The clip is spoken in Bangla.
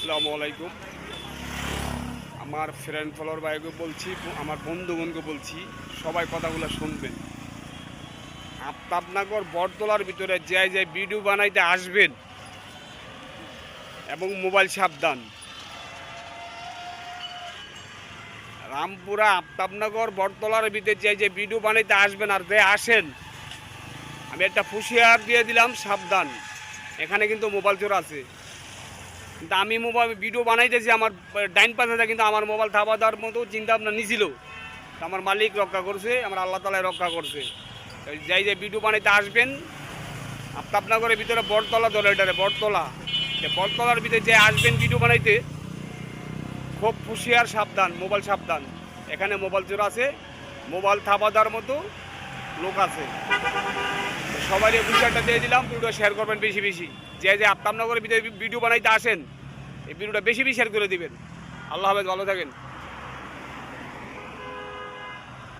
আসসালামু আলাইকুম। আমার ফ্রেন্ড ফলোয়ার ভাইকে বলছি, আমার বন্ধুগণকে বলছি, সবাই কথাগুলো শুনবেন। আফতাবনগর বটতলার ভিতরে যে ভিডিও বানাইতে আসবেন এবং মোবাইল সাবধান। রামপুরা আফতাবনগর বটতলার ভিতরে যে ভিডিও বানাইতে আসবেন আর যে আসেন, আমি একটা হুঁশিয়ার দিয়ে দিলাম, সাবধান। এখানে কিন্তু মোবাইল চোর আছে। কিন্তু আমি মোবাইল ভিডিও বানাইতেছি, আমার ডাইন পাশে কিন্তু আমার মোবাইল থাবা দেওয়ার মতো চিন্তা ভাবনা নিছিল। আমার মালিক রক্ষা করছে, আমার আল্লাহ তাআলা রক্ষা করছে। যে ভিডিও বানাইতে আসবেন, আফতাবনগরের ভিতরে বটতলা ধরে, এটারে বটতলা, বটতলার ভিতরে যে আসবেন ভিডিও বানাইতে, খুব হুঁশিয়ার, সাবধান, মোবাইল সাবধান। এখানে মোবাইল চোর আছে, মোবাইল থাবা দেওয়ার মতো লোক আছে। সবাই হুঁশিয়ারটা দিয়ে দিলাম, ভিডিও শেয়ার করবেন বেশি বেশি। যে আফতাবনগরের ভিতরে ভিডিও বানাইতে আসেন, এই ভিডিওটা বেশি বেশি শেয়ার করে দিবেন। আল্লাহ হাফেজ, ভালো থাকেন।